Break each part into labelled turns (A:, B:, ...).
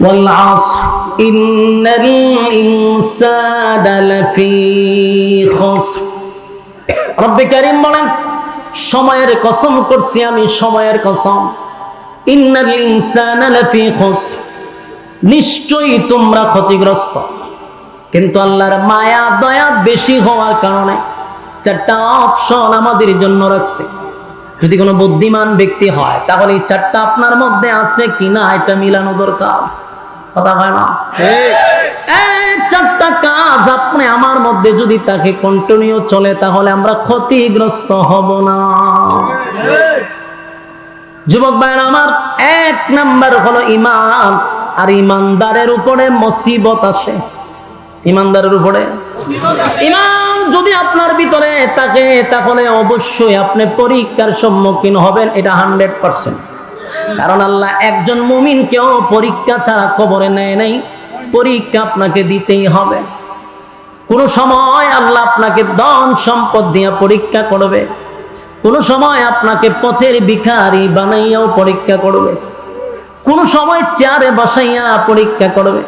A: ওয়াল আসর ইন্নাল ইনসানা লাফি খুসর। রব্বে কারীম বলেন, সময়ের কসম করছি আমি, সময়ের কসম। ইন্নাল ইনসানা লাফি খুসর, নিশ্চয়ই তোমরা ক্ষতিগ্রস্ত। কিন্তু আল্লাহর মায়া দয়া বেশি হওয়ার কারণে চারটা অপশন আমাদের জন্য রাখছে। যদি কোনো বুদ্ধিমান ব্যক্তি হয় তাহলে এই চারটা আপনার মধ্যে আছে কিনা এটা মিলানো দরকার। কথা হয় না? এই চারটা কাজ আপনি আমার মধ্যে যদি তাকে কন্টিনিউ চলে তাহলে আমরা ক্ষতিগ্রস্ত হব না। যুবক ভাইরা আমার, এক নাম্বার হলো ঈমান। আর ঈমানদারের উপরে মুসিবত আসে। ঈমানদারের উপরে ঈমান যদি আপনার ভিতরে থাকে তাহলে অবশ্যই আপনি পরীক্ষার সম্মুখীন হবেন, এটা 100%। কারণ আল্লাহ একজন মুমিনকেও পরীক্ষা ছাড়া কবরে নেয় নাই। পরীক্ষা আপনাকে দিতেই হবে। কোনো সময় আল্লাহ আপনাকে ধন সম্পদ দিয়ে পরীক্ষা করবে, কোনো সময় আপনাকে পথের ভিখারি বানাইয়াও পরীক্ষা করবে, কোনো সময় চেয়ারে বসাইয়া পরীক্ষা করবে,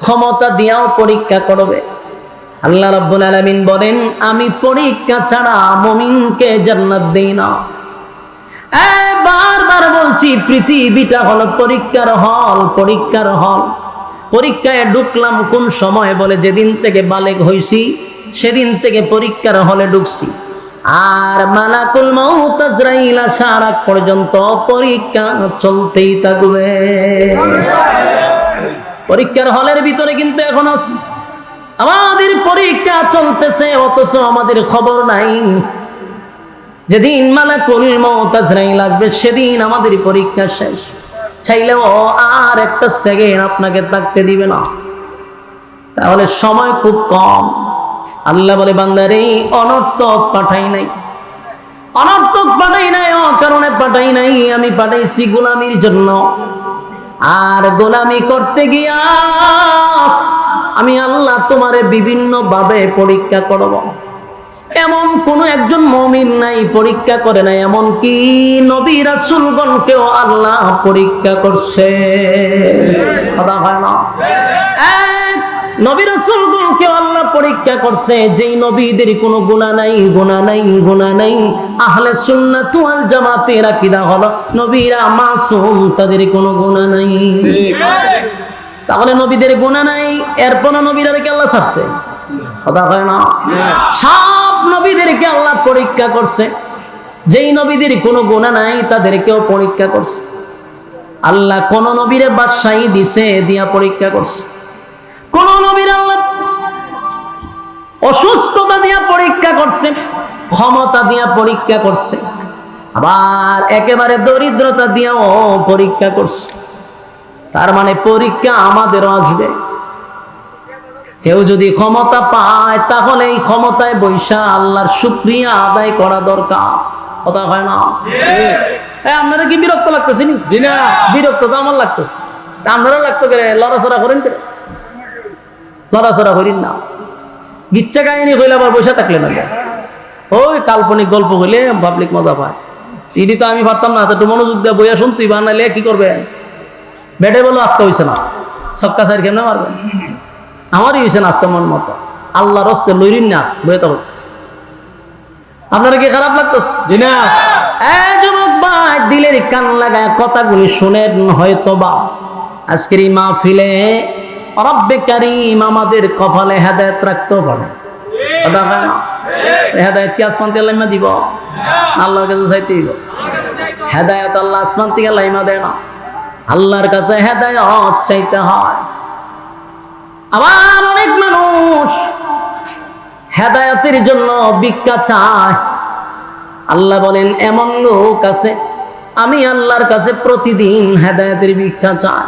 A: ক্ষমতা দিয়াও পরীক্ষা করবে। আল্লাহ রাব্বুল আলামিন বলেন, আমি পরীক্ষা ছাড়া মুমিনকে জান্নাত দেই না। বারবার বলছি, পৃথিবীটা হলো পরীক্ষার হল, পরীক্ষার হল। পরীক্ষায় ঢুকলাম কোন সময়? বলে যেদিন থেকে বালেগ হইছি সেদিন থেকে পরীক্ষার হলে ঢুকছি। আর মালাকুল মউত আজরাইল আসার আগ পর্যন্ত পরীক্ষা চলতেই থাকবে। পরীক্ষার হলের ভিতরে কিন্তু এখন আছি, আমাদের পরীক্ষা চলতেছে, অথচ আমাদের খবর নাই। যেদিন মালাকুল মউত আজরাইল আসবে সেদিন আমাদের পরীক্ষা শেষ। চাইলেও আর একটা সেকেন্ড আপনাকে থাকতে দিবে না। তাহলে সময় খুব কম। আল্লাহ বলে, বান্দারে অনর্থক পাঠাই নাই, অনর্থক পাঠাই নাই, অকারণে পাঠাই নাই। আমি পাঠাইছি গোলামির জন্য। আর গোলামি করতে গিয়া আমি আল্লাহ তোমারে বিভিন্ন ভাবে পরীক্ষা করব। এমন কোন একজন মুমিন নাই পরীক্ষা করে নাই, এমন কি নবী রাসূলগণকেও আল্লাহ পরীক্ষা করছে। কথা হয় না? নবী রাসূলগণকেও আল্লাহ পরীক্ষা করছে। যেই নবীদের কোনো গুনাহ নাই, গুনাহ নাই, গুনাহ নাই। আহলে সুন্নাত ওয়াল জামাতের আকীদা হলো নবীরা মাসুম, তাদের কোনো গুনাহ নাই। তাহলে নবীদের গুনাহ নাই, এরপর নবীদেরকে আল্লাহ ছাড়ছে। কথা হয় না? সব নবীদেরকে আল্লাহ পরীক্ষা করছে। যেই নবীদের কোনো গুনাহ নাই তাদেরকেও পরীক্ষা করছে। আল্লাহ কোন নবীরে বাদশাহী দিছে, দিয়া পরীক্ষা করছে। কোন নবীর আল্লাহ অসুস্থতা দিয়া পরীক্ষা করছে, ক্ষমতা দিয়া পরীক্ষা করছে, আবার একেবারে দরিদ্রতা দিয়াও পরীক্ষা করছে। তার মানে পরীক্ষা আমাদেরও আসবে। কেউ যদি ক্ষমতা পায় তাহলে এই ক্ষমতায় বৈশা আল্লাহর শুকরিয়া আদায় করা দরকার। কথা হয় না? আপনারা কি বিরক্ত লাগতেছে? না, বিরক্ত তো আমার লাগতেছে। আপনারা লাগতো করে লড়াচড়া করেন, লড়াচড়া করিন না। গিচ্ছা কাহিনী হইলে আবার বসে থাকলে না, ওই কাল্পনিক গল্প হইলে পাবলিক মজা পায়। তিনি তো আমি পারতাম না, একটু মনোযোগ দিয়ে বইয়া শুনতুই, বানাইলে কি করবেন? বেডে বলো আজকে হয়েছে না, সক্কা সাইড কেমনে মারবেন? আমারই হয়েছে না আজকে মন মতো। আল্লাহ রস্তে লইরিন না, বইয়ে তখন আপনারা কি খারাপ লাগতেছে? জি না। যুবক ভাই, দিলের কান লাগায় কথাগুলি শুনেন। হয়তো বা আজকের এই মাহফিলে রব্বে কারীম আমাদের কপালে হেদায়েত রাখতেও পারে। হেদায়েত কি আসমান থেকে লাইমা দিব? আল্লাহর কাছে চাইতে দিব। হেদায়েত আল্লাহ আসমান থেকে লাইমা দেয় না, আল্লাহর কাছে হেদায়েত চাইতে হয়। আবার অনেক মানুষ হেদায়েতের জন্য ভিক্ষা চায়। আল্লাহ বলেন, এমন লোক আছে আমি আল্লাহর কাছে প্রতিদিন হেদায়েতের ভিক্ষা চাই।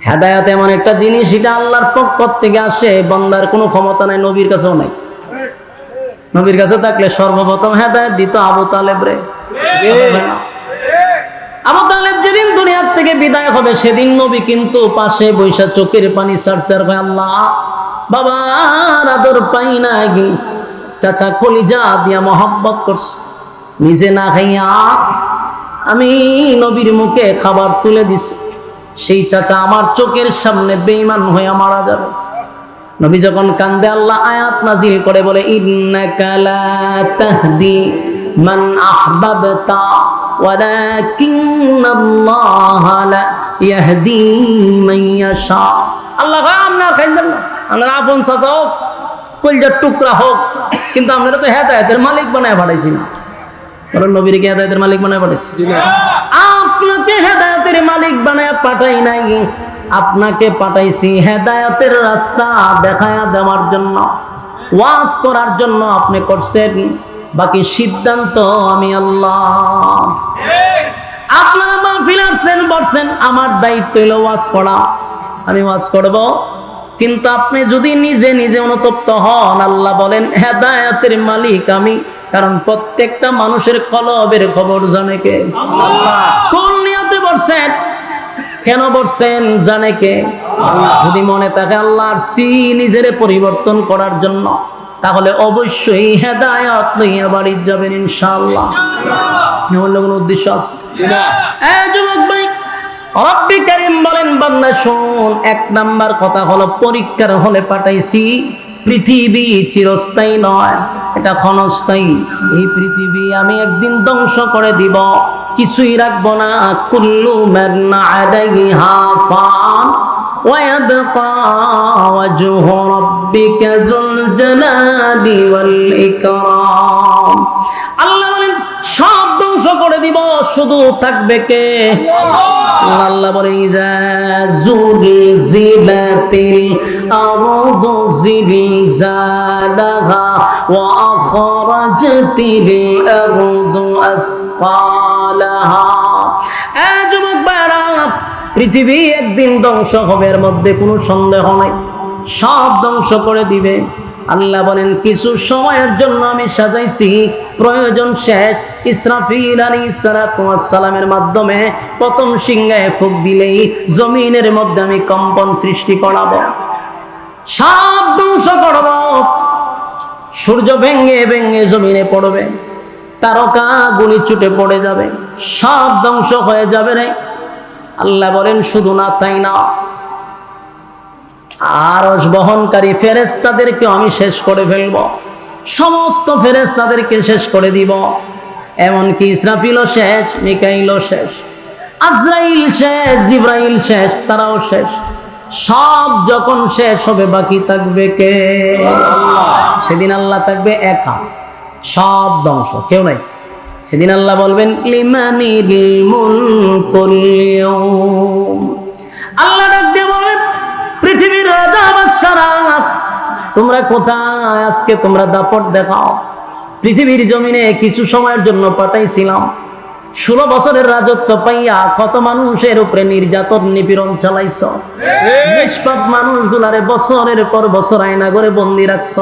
A: হেদায়েত এমন একটা জিনিস, এটা আল্লাহর পক্ষ থেকে আসে, বান্দার কোনো ক্ষমতা নাই, নবীর কাছেও নাই। নবীর কাছে থাকলে সর্বপ্রথম হেদায়েত দিত আবু তালেব রে। আবু তালেব যেদিন দুনিয়ার থেকে বিদায় হবে সেদিন নবী কিন্তু পাশে বৈশা চোখের পানি সারসার হয়, আল্লাহ বাবার আদর পাই নাই, চাচা কলিজা দিয়া মহব্বত করছে, নিজে না খাইয়া আমি নবীর মুখে খাবার তুলে দিছি। সেই চাচা আমার চোখের সামনে বেঈমান হয়ে মারা যাবে। নবী যখন কান্দে আল্লাহ আয়াত নাজিল করে বলে ইন্নাকা লা তাহদি মান আহবাবতা ওয়ালাকিন্নাল্লাহা লা ইয়াহদি মান ইয়াশা। আল্লাহ আপনার খাইবেন না, আপনার আপন চাচা হোক, কলজার টুকরা হোক, কিন্তু আপনারা তো হেদায়েতের মালিক বানায় পাঠাইছি না। কারণ নবীর কি হেদায়েতের মালিক বানায় পাঠাইছি? আপনাকে হেদায়েতের মালিক বানায় পাঠাই নাই, আপনাকে পাঠাইছি হেদায়েতের রাস্তা দেখায়া দেওয়ার জন্য, ওয়াজ করার জন্য আপনি করছেন, বাকি সিদ্ধান্ত আমি আল্লাহ। আপনারা মাহফিল আসছেন বলছেন, আমার দায়িত্ব হলো ওয়াজ করা, আমি ওয়াজ করব। কিন্তু আপনি যদি নিজে নিজে অনুতপ্ত হন, আল্লাহ বলেন হেদায়েতের মালিক আমি, কারণ প্রত্যেকটা মানুষের কলবের খবর জানে কে? আল্লাহ। কোন নিয়তে বলছেন, কেন বলছেন জানে কে? আল্লাহ। যদি মনে থাকে আল্লাহর নিজের পরিবর্তন করার জন্য, তাহলে অবশ্যই হেদায়েত লইয়া বাড়ি যাবেন ইনশাআল্লাহ। অন্য কোনো উদ্দেশ্য আছে? যুবক ভাই, রব্বি কারীম বলেন বান্দা শোন, এক নাম্বার কথা হলো পরীক্ষার হলে পাঠাইছি। পৃথিবী চিরস্থায়ী নয়, এটা ক্ষণস্থায়ী। এই পৃথিবী আমি একদিন ধ্বংস করে দিব, কিছুই রাখবো না। কুল্লু মান আলাইহা ফান ওয়া ইয়াবকা ওয়াজহু রাব্বিকা যুল জালালি ওয়াল ইকরাম। আল্লাহ বলেন সব ধ্বংস করে দিব, শুধু থাকবে কে? আল্লাহ বলে ইজা যুলজিলাতিল আরদু জিলজালাহা ওয়া আখরাজাতিল আরদু আসফালাহা। যুবক ভাইরা, পৃথিবী একদিন ধ্বংস হবে, এর মধ্যে কোনো সন্দেহ নাই, সব ধ্বংস করে দিবে। আল্লাহ বলেন কিছু সময়ের জন্য আমি সাজাইছি, প্রয়োজন শেষ ইসরাফিল আলাইহিস সালাতু ওয়াস সালামের মাধ্যমে প্রথম সিংহায় ফুঁক দিলেই জমিনের মধ্যে আমি কম্পন সৃষ্টি করাবো, সব ধ্বংস করব। সূর্য ভেঙে ভেঙে জমিনে পড়বে, তারকা গুলি ছুটে পড়ে যাবে, সব ধ্বংস হয়ে যাবে রে। আল্লাহ বলেন শুধু না তাই না, আরশ বহনকারী ফেরেশতাদেরকে আমি শেষ করে ফেলব, সমস্ত ফেরেশতাদেরকে শেষ করে দিব। এমনকি ইসরাফিলও শেষ, মিকাইলও শেষ, আজরাইল শেষ, জিবরাইল শেষ, তারাও শেষ। সব যখন শেষ হবে বাকি থাকবে কে? সেদিন আল্লাহ থাকবে একা, সব ধ্বংস, কেউ নাই। সেদিন আল্লাহ বলবেন লিমানিল মুলকুল ইয়াউম। আল্লাহ ডাক দিয়ে বলবেন পৃথিবীর রাজা বাদশারা তোমরা কোথায়? আজকে তোমরা দাপট দেখাও। পৃথিবীর জমিনে কিছু সময়ের জন্য পাঠাইছিলাম, 16 বছরের রাজত্ব পাইয়া কত মানুষের উপরে নির্যাতন নিপীড়ন চালাইছ, নিষ্পাপ মানুষগুলারে বছরের পর বছর আয়না করে বন্দি রাখছ,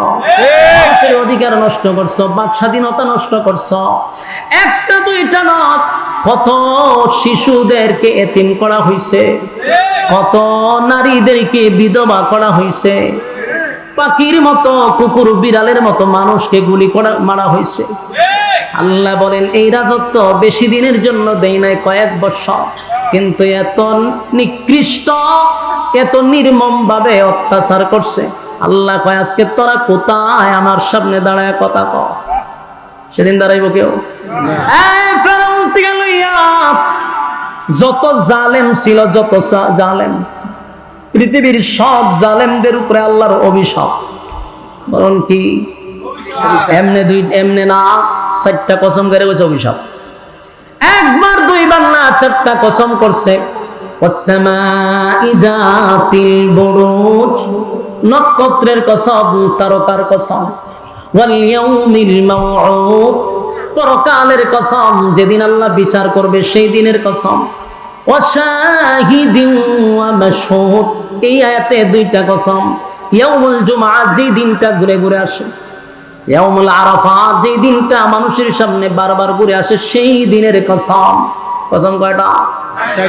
A: অধিকার নষ্ট করছ, বাক স্বাধীনতা নষ্ট করছ। একটা দুইটা না, কত শিশুদেরকে এতিম করা হয়েছে, কত নারীদেরকে বিধবা করা হয়েছে, পাখির মতো কুকুর বিড়ালের মতো মানুষকে গুলি করা মারা হয়েছে। আল্লাহ বলেন এই রাজত্ব বেশি দিনের জন্য দেই নাই, কয়েক বছর, কিন্তু এত নিকৃষ্ট এত নির্মম ভাবে অত্যাচার করছে। আল্লাহ কয় আজকে তোরা কোথায়? আমার সামনে দাঁড়ায় কথা কও। সেদিন দাঁড়াইব কেউ? ফেরাউন থেকে লইয়া যত জালেম ছিল, যত জালেম, পৃথিবীর সব জালেমদের উপরে আল্লাহর অভিশাপ। বলুন কি? এমনে না, 4টা কসম করে বলছে অভিশাপ। একবার দুইবার না, 4টা কসম করছে। ওয়াসসামাই যাতিল বুরুজ, নক্ষত্রের কসম, তারকার কসম। ওয়াল ইয়াউমিল মাউউদ, পরকালের কসম, যেদিন আল্লাহ বিচার করবে সেই দিনের কসম। ওয়াশাহিদিন ওয়া মাশহুদ, এই আয়াতে 2টা কসম। ইয়াউমুল জুমআ, যে দিনটা ঘুরে ঘুরে আসে, ইয়াউমুল আরাফা, যে দিনটা মানুষের সামনে বারবার ঘুরে আসে, সেই দিনের কসম। কসম কয়টা?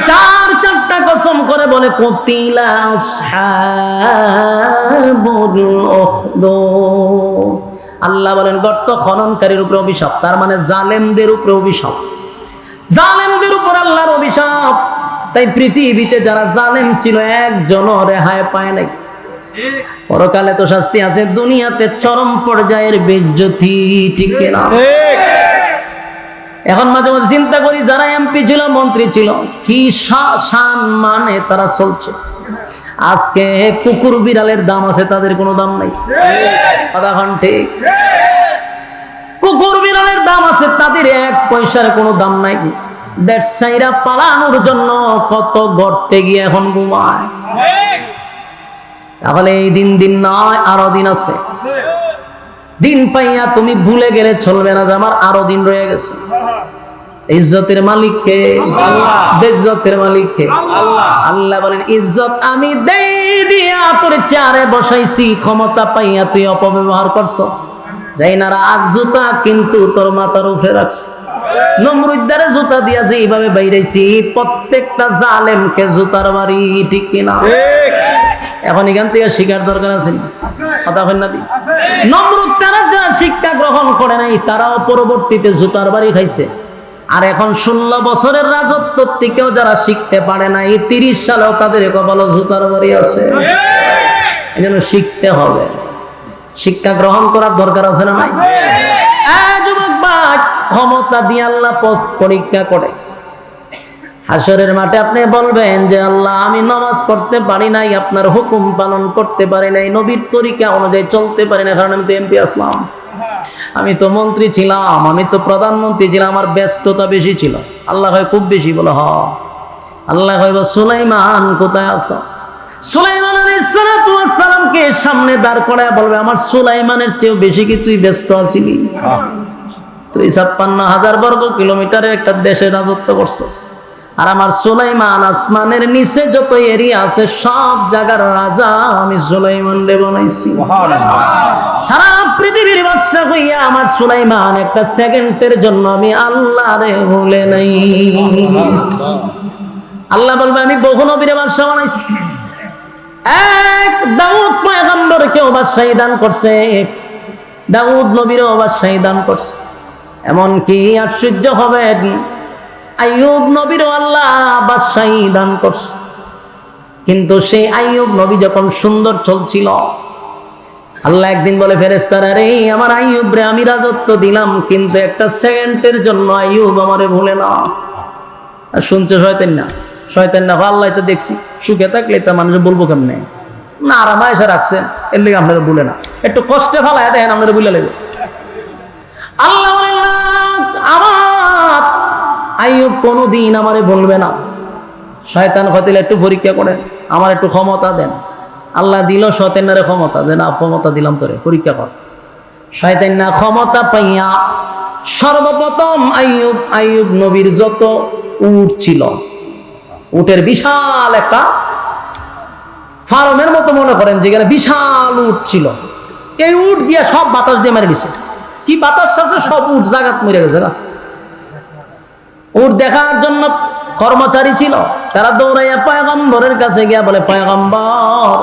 A: 4টা কসম করে বলে কুতিলা আসহাবুল উখদুদ। আল্লাহ বলেন গর্ত খননকারীর উপরে অভিশাপ, তার মানে জালেমদের উপরে অভিশাপ, জালেমদের উপর আল্লাহর অভিশাপ। তাই পৃথিবীতে যারা জালেম ছিল একজনও রেহাই পায় নাই। পরকালে তো শাস্তি আছে, দুনিয়াতে চরম পর্যায়ের বেইজ্জতি, ঠিক কিনা? এখন মাঝে মাঝে চিন্তা করি যারা এমপি ছিল, মন্ত্রী ছিল, কি শান মানে তারা চলছে। আজকে কুকুর বিড়ালের দাম আছে, তাদের কোনো দাম নাই। কথা ঠিক? কুকুর বিড়ালের দাম আছে, তাদের 1 পয়সার কোনো দাম নাই। দেশ ছাইরা পালানোর জন্য কত গর্তে গিয়ে এখন ঘুমায়। তাহলে এই দিন নয়, আরো দিন আছে। দিন পাইয়া তুমি ভুলে গেলে চলবে না যে আমার আরো দিন রয়ে গেছে। ইজ্জতের মালিক কে? আল্লাহ। বেইজ্জতের মালিক কে? আল্লাহ। আল্লাহ বলেন, ইজ্জত আমি দেই দিয়া তোর চেয়ারে বসাইছি, ক্ষমতা পাইয়া তুই অপব্যবহার করছ। যাই না আগ জুতা কিন্তু তোর মাথার উপরে রাখছি। নমরুদ্দারে জুতা দিয়া যে এইভাবে বাইরেছি, প্রত্যেকটা জালেমকে জুতার বাড়ি, ঠিক কিনা? এখন এখান থেকে শিকার দরকার আছে না? কথা হয় না? নমরুদ তারা যা শিক্ষা গ্রহণ করে নাই, তারাও পরবর্তীতে জুতার বাড়ি খাইছে। আর এখন 16 বছরের রাজত্ব থেকেও যারা শিখতে পারে না, এই 30 সালেও তাদের কপালে জুতার বাড়ি আছে। এই জন্য শিখতে হবে, শিক্ষা গ্রহণ করার দরকার আছে না নাই? যুবক ভাই, ক্ষমতা দিয়ে আল্লাহ পরীক্ষা করে। হাসরের মাঠে আপনি বলবেন যে আল্লাহ, আমি নামাজ পড়তে পারি নাই, আপনার হুকুম পালন করতে পারি নাই, নবীর তরিকা অনুযায়ী চলতে পারি না, কারণ আমি তো এমপি আসলাম, আমি তো মন্ত্রী ছিলাম, আমি তো প্রধানমন্ত্রী ছিলাম, আমার ব্যস্ততা বেশি ছিল। আল্লাহ হয় খুব বেশি, বলে হ। আল্লাহ কইব, সুলাইমান কোথায় আছো? সুলাইমান আলাইহিস সালামকে সামনে দাঁড় করায় বলবে, আমার সুলাইমানের চেয়েও বেশি কি তুই ব্যস্ত আছিলি? তুই 56,000 বর্গ কিলোমিটারের একটা দেশে রাজত্ব করছিস, আর আমার সুলাইমান আসমানের নিচে যত এরিয়া আছে সব জায়গার রাজা আমি সুলাইমান রে বানাইছি। সারা পৃথিবীর বাদশা হইয়া আমার সুলাইমান একটা সেকেন্ডের জন্য আমি আল্লাহরে ভুলে নাই। আল্লাহ বলবে, আমি বহু নবীরে বাদশা বানাইছি। এক দাউদ পয়গম্বরকেও বাদশাহী দান করছে, দাউদ নবীরও বাদশাহী দান করছে। এমন কি আশ্চর্য হবেন, আইয়ুব নবীরও আল্লাহ বাদশাহী দান করছে। কিন্তু সেই আইয়ুব নবী যখন সুন্দর চলছিল, আল্লাহ একদিন বলে, ফেরেশতারা রে, আমার আইয়ুব রে আমি রাজত্ব দিলাম, কিন্তু একটা সেকেন্ডের জন্য আইয়ুব আমারে ভুলে না। আর শুনছে শয়তান না, শয়তান না, আল্লাহ তো দেখছি সুখে থাকলে তা মানুষ বলবো কেমনে না, আরাম এসে রাখছে, এর লেগে আপনারা ভুলে না, একটু কষ্টে ফেলায় দেখেন আপনারা ভুলে লাগবে। আল্লাহ বলেন না, আমার আইয়ুব কোনোদিন আমারে বলবে না। শয়তান হয়তো একটু পরীক্ষা করেন, আমার একটু ক্ষমতা দেন। আল্লাহ দিল শয়তানের ক্ষমতা, যে না ক্ষমতা দিলাম তোরে, পরীক্ষা কর। শয়তান না ক্ষমতা পাইয়া সর্বপ্রথম আইয়ুব নবীর যত উট ছিল, উটের বিশাল একটা ফার্মের মতো মনে করেন, যেখানে বিশাল উট ছিল, এই উট দিয়া সব বাতাস দিয়ে মারে দিছে। কি বাতাস আছে, সব উট জাগাত মরে গেছে। উট দেখার জন্য কর্মচারী ছিল, তারা দৌড়াইয়া পয়গম্বরের কাছে গিয়া বলে, পয়গম্বর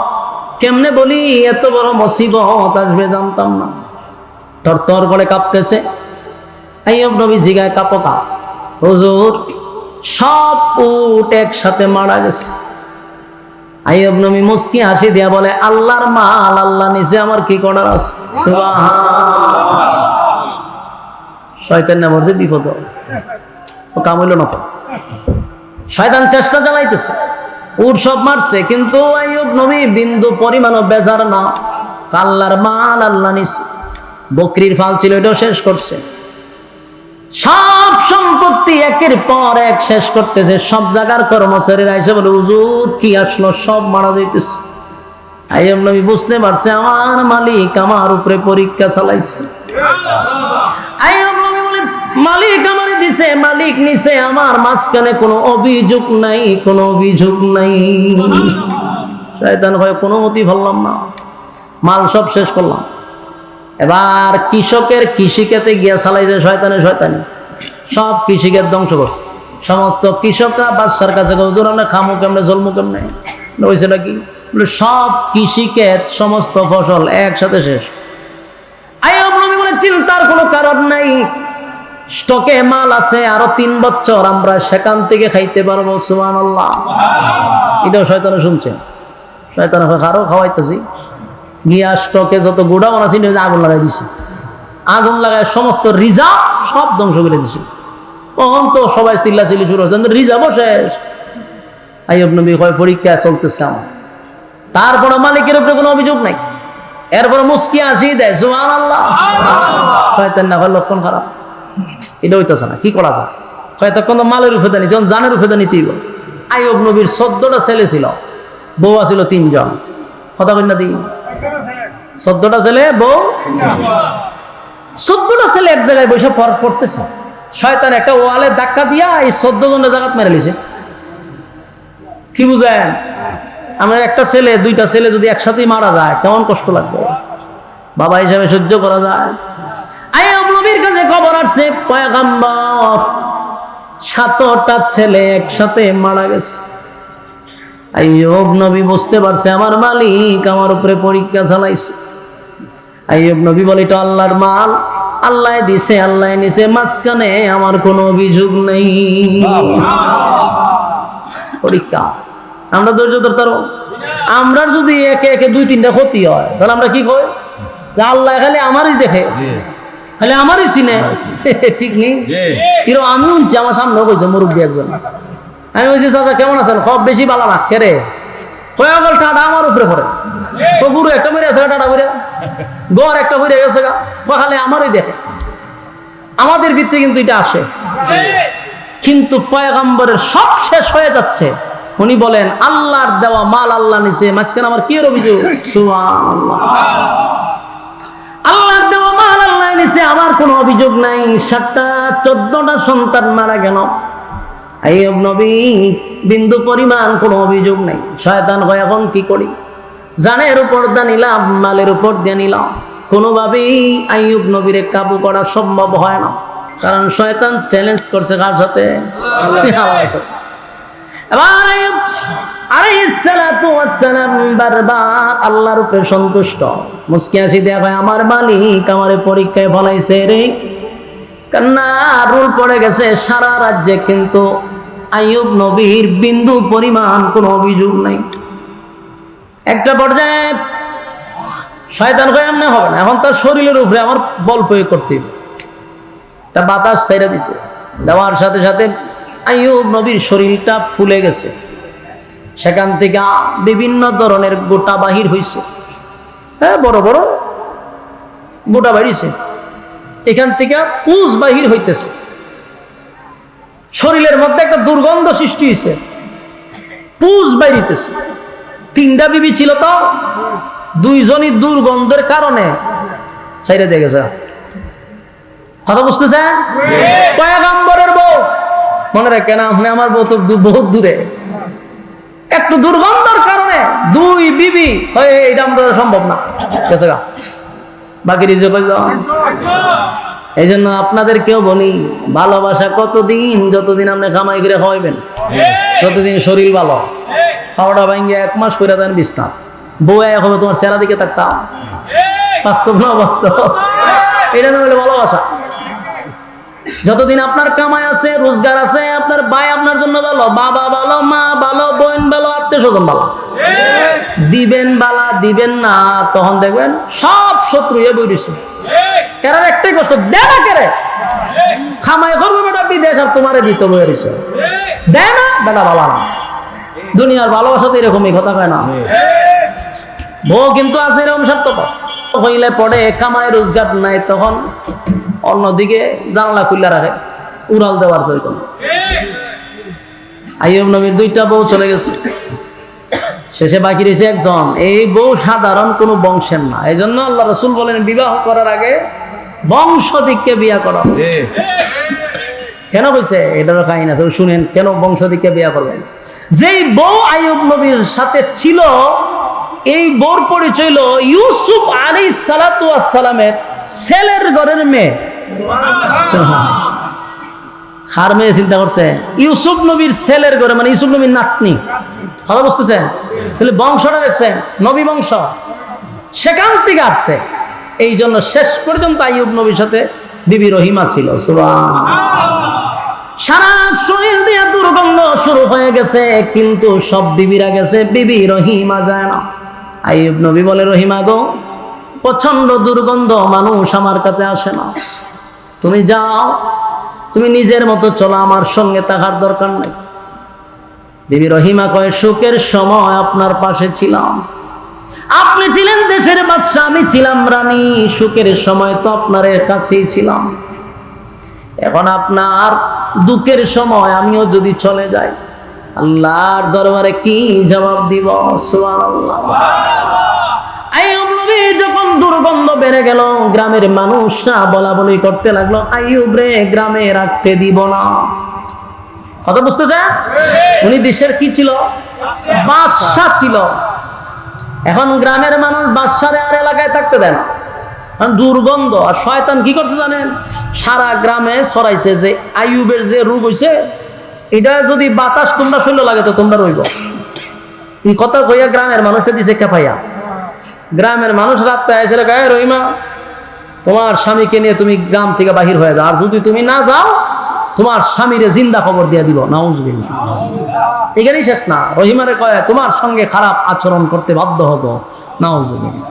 A: কেমনে বলি এত বড় মুসিবত আসবে জানতাম না। তরতর করে কাঁপতেছে। আইয়ুব নবী জিগায়, কাঁপো কা? হুজুর সব উট একসাথে মারা গেছে। আইয়ুব নবী মুস্কি হাসি দিয়া বলে, আল্লাহর মাল আল্লাহ নিচে আমার কি করার আছে? সুবহানাল্লাহ। শয়তান না বলছে বিপদ ও কাম হইল না তো। শয়তান চেষ্টা চালাইতেছে, উট সব মারছে, কিন্তু আইয়ুব নবী বিন্দু পরিমাণও বেজার না। আল্লাহর মাল আল্লাহ নিচে। বকরির ফাল ছিল, এটাও শেষ করছে। সব সম্পত্তি একের পর এক শেষ করতেছে। সব জায়গার কর্মচারীরা এসে বলে, হুজুর কি আসলো, সব মারা যাইতেছে। আইয়ুব নবী বুঝতে পারছে আমার মালিক আমার উপরে পরীক্ষা চালাইছে। আইয়ুব নবী বলে, মালিক আমারে দিছে, মালিক নিছে, আমার মাঝখানে কোনো অভিযোগ নাই, কোনো অভিযোগ নাই। শয়তান হয় কোনো মতি ভাবলাম না, মাল সব শেষ করলাম। এবার কৃষকের কৃষিক্ষেতে গিয়া চালাইছে শয়তানি, সব কৃষিক্ষেত ধ্বংস করছে। সমস্ত কৃষকরা বাদশার কাছে, হুজুর আমরা খামু কেমনে, জলমু কেমনে, হয়েছে নাকি? সব কৃষিক্ষেত সমস্ত ফসল একসাথে শেষ। আইয়ুব নবী বলে, চিন্তার কোনো কারণ নাই, স্টকে মাল আছে, আরো 3 বছর আমরা সেখান থেকে খাইতে পারবো। সুবহানাল্লাহ। এটাও শয়তানে শুনছে, শয়তানে আরো খাওয়াইতেছি। গিয়া স্টকে যত গোডাউন আছে আগুন লাগাই দিছে, আগুন লাগায় সমস্ত রিজার্ভ সব ধ্বংস করে দিছে। তখন তো সবাই চিল্লাচিল্লি শুরু হচ্ছে, রিজার্ভও শেষ। আইয়ুব নবী কয় পরীক্ষা চলতেছে আমার, তারপরে মালিকের উপরে কোনো অভিযোগ নাই। এরপরে মুস্কি আসি দেয়, সুবহানাল্লাহ। শয়তান না হয় লক্ষণ খারাপ, এটা হইতেছে না, কি করা যায়? তখন তো মালের উপরে নিচ্ছে, জানের উপরে নিতেই। আইয়ুব নবীর 14টা ছেলে ছিল, বউ ছিল 3 জন। কথা কই না দিই, 14টা ছেলে, বউ 14টা ছেলে এক জায়গায় বসে পড়তেছে। শয়তান একটা ওয়ালে ধাক্কা দিয়া এই 14 জনের জায়গাত মেরে লিছে। কি বুঝেন? আমার একটা ছেলে 2টা ছেলে যদি একসাথেই মারা যায় কেমন কষ্ট লাগবে? বাবা হিসাবে সহ্য করা যায়? আইয়ুব নবীর কাছে খবর আসছে, পয়গম্বর 7টা ছেলে একসাথে মারা গেছে। আইয়ুব নবী বুঝতে পারছে আমার মালিক আমার উপরে পরীক্ষা চালাইছে। আইয়ুব নবী বলে, এটা আল্লাহর মাল, আল্লাহ দিছে, আল্লাহ নিছে, মাঝখানে আমার কোনো অভিযোগ নেই। পরীক্ষা আমরা ধৈর্য ধরতে পারবো? আমরা যদি একে একে 2-3টা ক্ষতি হয় তাহলে আমরা কি কই? আল্লাহ খালি আমারই দেখে, খালি আমারই চিনে। ঠিক নেই? কিরকম আমি শুনছি, আমার সামনে কইছে মুরব্বী একজন। আমি বলছি, চাচা কেমন আছেন? খুব বেশি ভালো না। কে রে? কয়াগল টাটা আমার উপরে পড়ে। তো বুড়ো একটা মরে আছে, টাটা করে গড় একটা মরে গেছে, খালি আমারই দেখে। আমাদের ভিত্তি কিন্তু এটা আসে, কিন্তু পয়গম্বরের সব শেষ হয়ে যাচ্ছে। উনি বলেন, আল্লাহর দেওয়া মাল আল্লাহ নিছে, মাঝখানে আমার কি অভিযোগ? সুবহানাল্লাহ। আল্লাহর দেওয়া মাল আল্লাহ নিছে, আমার কোনো অভিযোগ নাই। 14টা সন্তান মারা গেল, আইয়ুব নবী বিন্দু পরিমাণ কোনো অভিযোগ নাই। শয়তান কয়, এখন কি করি? জানের উপর দিয়ে নিলাম, মালের উপর দিয়ে নিলাম, কোনোভাবেই আইয়ুব নবীরে কাবু করা সম্ভব হয় না। কারণ শয়তান চ্যালেঞ্জ করছে কার সাথে? আল্লাহর সাথে। এবার আইয়ুব আলাইহিস সালাতু ওয়াস সালাম বারবার আল্লাহর উপরে সন্তুষ্ট, মুস্কি হাসি দেয়া হয়, আমার মালিক আমারে পরীক্ষায় ফলাইছে রে। কান্না রোল পড়ে গেছে সারা রাজ্যে, কিন্তু আইয়ুব নবীর বিন্দু পরিমাণ কোনো অভিযোগ নাই। একটা পর্যায়ে শয়তান কয়, এমনি হবে না, এখন তার শরীরের উপরে আমার বল প্রয়োগ করতে হবে। একটা বাতাস ছেড়ে দিছে, দেওয়ার সাথে সাথে আইয়ুব নবীর শরীরটা ফুলে গেছে। সেখান থেকে বিভিন্ন ধরনের গোটা বাহির হয়েছে, হ্যাঁ, বড় বড় গোটা বাহিরছে। এখান থেকে পুষ বাহির হইতেছে, শরীরের মধ্যে একটা দুর্গন্ধ সৃষ্টি হয়েছে, পুষ বাইরিতেছে। 3টা বিবি ছিল, তো 2জনই দুর্গন্ধের কারণে ছাইরে দিয়ে গেছে। কথা বুঝতেছে? পয়গম্বরের বউ, মনে রাখেন, আমার বউ তো বহুত দূরে, একটু দুর্গন্ধের কারণে 2 বিবি হয়ে এটা আমরা সম্ভব না। গেছে গা, বাকি রিজেক্ট হয়ে যাওয়া। এই জন্য আপনাদেরকেও বলি, ভালোবাসা কতদিন? যতদিন আপনি কামাই করে খাওয়াইবেন, ততদিন শরীর ভালো। খাওয়াটা ভাঙ্গে 1 মাস করে দেন বিছনা, বউ হবে তোমার চেহারা দিকে থাকতাম। বাস্তব না বাস্তব? এটা না হলে ভালোবাসা। যতদিন আপনার কামাই আছে, রোজগার আছে, আপনার ভাই আপনার জন্য ভালো, বাবা ভালো, মা ভালো, বোন ভালো, আত্মীয় স্বজন ভালো, দিবেন বালা, দিবেন না, তখন দেখবেন সব শত্রু এ বইছে। এরা একটাই কষ্ট, দে না কেরে খামাই করবো বেটা বিদেশ, আর তোমারে দিতে বইছে, দে না বেটা ভালো না। দুনিয়ার ভালোবাসা তো এরকমই, কথা কয় না? বউ কিন্তু আছে এরকম স্বার্থপর হইলে পড়ে, কামাই রোজগার নাই, তখন অন্যদিকে জানলা খুলে রাখে, উড়াল দেওয়ার জন্য। আইয়ুব নবীর 2টা বউ চলে গেছে, শেষে বাকি রয়েছে একজন। এই বউ সাধারণ কোনো বংশের না, এই জন্য আল্লাহ রাসূল বলেন, বিবাহ করার আগে বংশ দিককে বিয়া করা। কেন বলছে? এটারও কাহিনী আছে, শুনেন কেন বংশ দিককে বিয়া করবেন। যেই বউ আইয়ুব নবীর সাথে ছিল, এই বউর পরিচয় হলো ইউসুফ আলাইহিস সালাতু ওয়াস সালামের ছেলের ঘরের মেয়ে। কার মেয়ে চিন্তা করছে? ইউসুফ নবীর ছেলের ঘরে, মানে ইউসুফ নবীর নাতনি। কথা বুঝতেছেন? তাহলে বংশটা দেখছেন, নবী বংশ সেখান থেকে আসছে। এই জন্য শেষ পর্যন্ত আইয়ুব নবীর সাথে বিবি রহিমা ছিল। সুবহানাল্লাহ। সারা শরীর দিয়ে দুর্গন্ধ শুরু হয়ে গেছে, কিন্তু সব বিবিরা গেছে, বিবি রহিমা যায় না। আইয়ুব নবী বলে, রহিমা গো, প্রচন্ড দুর্গন্ধ, মানুষ আমার কাছে আসে না, তুমি যাও, তুমি নিজের মতো চলো, আমার সঙ্গে থাকার দরকার নাই। বিবি রহিমা কয়, সুখের সময় আপনার পাশে ছিলাম, আপনি ছিলেন দেশের বাদশা, আমি ছিলাম রানী, সুখের সময় তো আপনার কাছেই ছিলাম, এখন আপনার দুঃখের সময় আমিও যদি চলে যাই, আল্লাহর দরবারে কি জবাব দিব? সুবহানাল্লাহ। আইয়ুব নবী যখন দুর্গন্ধ বেড়ে গেল, গ্রামের মানুষরা বলা বলি করতে লাগলো, আইয়ুব রে গ্রামে রাখতে দিব না। কথা বুঝতেছে? উনি দেশের কি ছিল? বাদশা ছিল। এখন গ্রামের মানুষ বাদশারে আর এলাকায় থাকতে দেয় না, দুর্গন্ধ। আর শয়তান কি করছে জানেন? সারা গ্রামে ছড়াইছে যে আইয়ুবের যে রোগ হইছে, এটা যদি বাতাস তোমরা শৈল লাগে তো তোমরা রইব। এই কথা কইয়া গ্রামের মানুষটা দিছে খেপাইয়া। গ্রামের মানুষ রাত্রে এসে গায়ে, রহিমা তোমার স্বামীকে নিয়ে তুমি গ্রাম থেকে বাহির হয়ে যাও, আর যদি তুমি না যাও তোমার স্বামীরে জিন্দা খবর দিয়ে দিব। নাউজুবিল্লাহ। এখানেই শেষ না, রহিমারে কয় তোমার সঙ্গে খারাপ আচরণ করতে বাধ্য হব। নাউজুবিল্লাহ।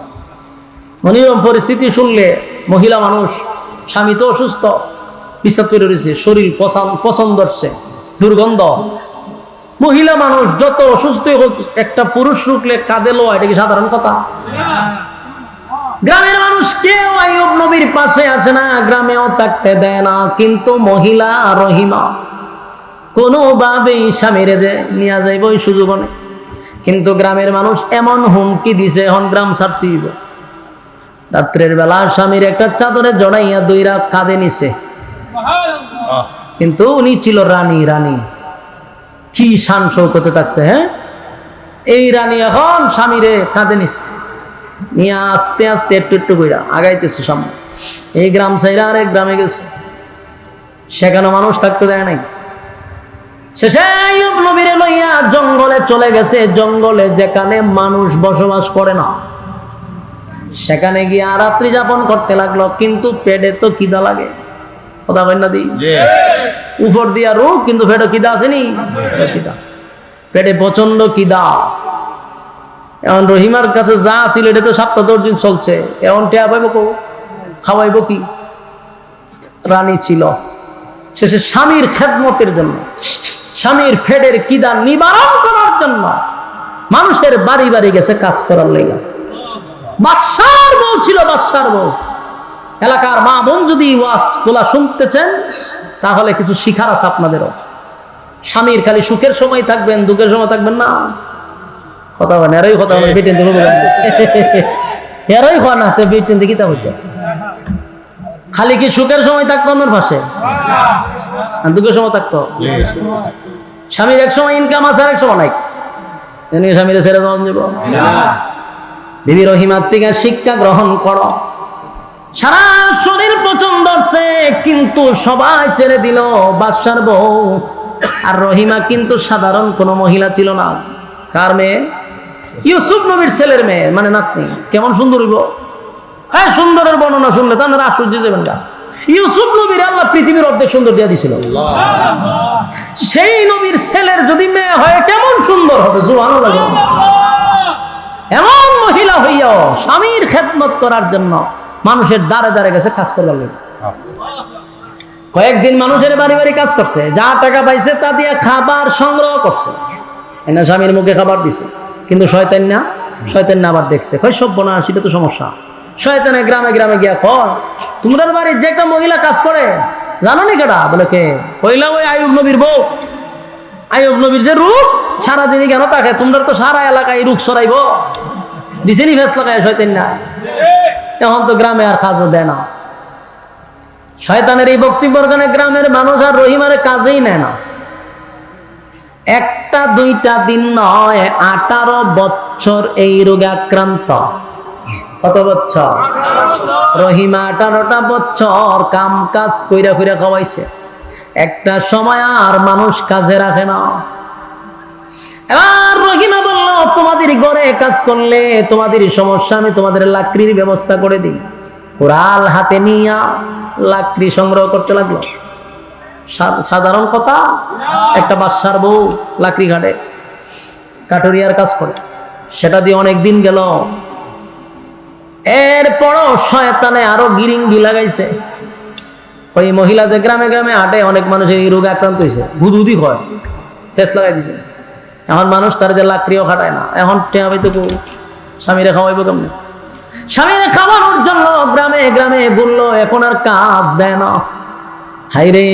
A: অনিয়ম পরিস্থিতি শুনলে মহিলা মানুষ, স্বামী তো অসুস্থ, বিশ্বাস করে রয়েছে, শরীর পছন্দ হচ্ছে, দুর্গন্ধ, মহিলা মানুষ যত অসুস্থ হোক, একটা পুরুষ রুখলে কাঁদে লো, এটা কি সাধারণ কথা? গ্রামের মানুষ কেউ আইয়ুব নবীর পাশে আসে না, গ্রামেও থাকতে দেয় না, কিন্তু মহিলা রহিমা কোনোভাবেই স্বামীরে নিয়ে যাইব ওই সুযোগ নেই। কিন্তু গ্রামের মানুষ এমন হুমকি দিছে, এখন গ্রাম ছাড়তে দিব। রাত্রের বেলা স্বামীর একটা চাদরে জড়াইয়া দুইরা কাঁধে নিছে, কিন্তু উনি ছিল রানী। রানী কি শান শৌকতে থাকছে, হ্যাঁ, এই রানী এখন স্বামীরে কাঁধে নিছে, নিয়ে আস্তে আস্তে একটু একটু কইরা আগাইতেছে সামনে। এই গ্রাম ছাইরা আরেক গ্রামে গেছে, সেখানে মানুষ থাকতে দেয় নাই। শেষে আইয়ুব নবীরে লইয়া জঙ্গলে চলে গেছে, জঙ্গলে যেখানে মানুষ বসবাস করে না, সেখানে গিয়ে রাত্রি যাপন করতে লাগলো। কিন্তু পেটে তো খিদা লাগে, কথা বল না দি, উপর দিয়া রোগ, কিন্তু পেটে খিদা আসেনি, পেটে প্রচন্ড খিদা। এখন রহিমার কাছে যা ছিল এটা তো ৭ দিন চলছে, এখন টেয়া পাইব কো, খাওয়াইব কি? রানী ছিল। শেষে স্বামীর খেদমতের জন্য, স্বামীর পেটের খিদা নিবারণ করার জন্য মানুষের বাড়ি বাড়ি গেছে কাজ করার লেগা। বাদশার বউ ছিল, বাদশার বউ। এলাকার মা বোন যদি ওয়াজ গুলা শুনতেছেন, তাহলে কিছু শিখার আছে আপনাদেরও। স্বামীর খালি সুখের সময় থাকবেন, দুঃখের সময় থাকবেন না। কথা বলেন, এরাই কথা বলেন, বেটেন দেখো, এরাই হওয়া না তো বেটেন দেখি তা হইতো। খালি কি সুখের সময় থাকতো আমার পাশে, দুঃখের সময় থাকতো? স্বামীর এক সময় ইনকাম আছে, আর এক সময় নাই, স্বামীর ছেড়ে দেওয়া যাব। বিবি রহিমার থেকে শিক্ষা গ্রহণ করো। সারা শরীর পছন্দ হচ্ছে, কিন্তু সবাই ছেড়ে দিল বাদশার বউ। আর রহিমা কিন্তু সাধারণ কোনো মহিলা ছিল না। কার মেয়ে? ইউসুফ নবীর ছেলের মেয়ে, মানে নাতনি। কেমন সুন্দর হইব! হ্যাঁ, সুন্দরের বর্ণনা শুনলে তো আপনারা আশ্চর্য যাবেন না। ইউসুফ নবীর আল্লাহ পৃথিবীর অর্ধেক সুন্দর দিয়া দিছিল। সেই নবীর ছেলের যদি মেয়ে হয় কেমন সুন্দর হবে! সুবহানাল্লাহ। এমন মহিলা হইয়াও স্বামীর খেদমত করার জন্য মানুষের দ্বারে দ্বারে গেছে কাজ করবার লাগে। কয়েকদিন মানুষের বাড়ি বাড়ি কাজ করছে, যা টাকা পাইছে তা দিয়ে খাবার সংগ্রহ করছে, এনা স্বামীর মুখে খাবার দিছে। কিন্তু শয়তান না আবার দেখছে, হয় সভ্য না, সেটা তো সমস্যা। শয়তানে গ্রামে গ্রামে গিয়া কয়, তোমরা বাড়ির যে একটা মহিলা কাজ করে জানো নি কেডা? বলে কে? কইলা ওই আইয়ুব নবীর বউ। আইয়ুব নবীর যে রূপ, সারাদিনই কেন তাকে, তোমরা তো সারা এলাকায় রূপ সরাইব দিছে নি ফেস লাগায় শয়তান না। এখন তো গ্রামে আর কাজও দেয় না। শয়তানের এই বক্তব্যের কারণে গ্রামের মানুষ আর রহিমারে কাজেই নেয় না। একটা দুইটা দিন নয়, 18 বছর এই রোগে আক্রান্ত। কত বছর? রহিমা 18টা বছর কাম কাজ কইরা কইরা খাওয়াইছে। একটা সময় আর মানুষ কাজে রাখে না। এবার রহিমা বলল, তোমাদের ঘরে কাজ করলে তোমাদের সমস্যা, আমি তোমাদের লাকড়ির ব্যবস্থা করে দিই। কুড়াল হাতে নিয়া লাকড়ি সংগ্রহ করতে লাগলো। সাধারণ কথা, একটা বাদশার বউ লাকড়ি ঘাটে কাঠুরিয়ার কাজ করে, সেটা দিয়ে অনেক দিন গেল। এরপরও শয়তানে আরো গিরিঙ্গি লাগাইছে। ওই মহিলা যে গ্রামে গ্রামে হাঁটে, অনেক মানুষের এই রোগে আক্রান্ত হয়েছে, হুদুদি হয়, ফেস লাগাই দিছে। এখন মানুষ তার যে লাকড়িও খাটায় না, এখন টেহাবে তো স্বামীরে খাওয়াইবো কেমনে? স্বামীরে খাওয়ানোর জন্য গ্রামে গ্রামে বললো, এখন আর কাজ দেয় না। হাইরে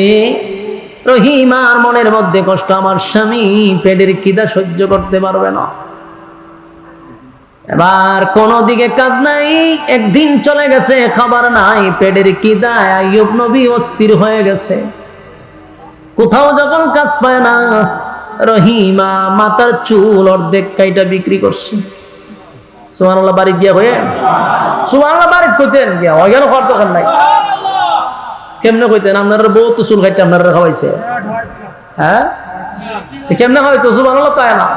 A: রহিমার মনের মধ্যে কষ্ট, আমার স্বামী পেটের খিদা সহ্য করতে পারবে না। এবার কোন দিকে কাজ নাই, একদিন চলে গেছে, খাবার নাই, পেটের খিদায় আইয়ুব নবী অস্থির হয়ে গেছে। কোথাও যখন কাজ পায় না, রহিমা মাথার চুল অর্ধেক কাইটা বিক্রি করছে। সুবহানাল্লাহ, বাড়ি গিয়া হয়ে সুবহানাল্লাহ বাড়ি কইতেন গিয়া ওই গেল কর দোকান নাই। কেমনে কইতেন? আপনার বউ তো চুল কাটতে আপনারা খাওয়াইছে, হ্যাঁ? কেমনে হয়তো সুবহানাল্লাহ তাই না?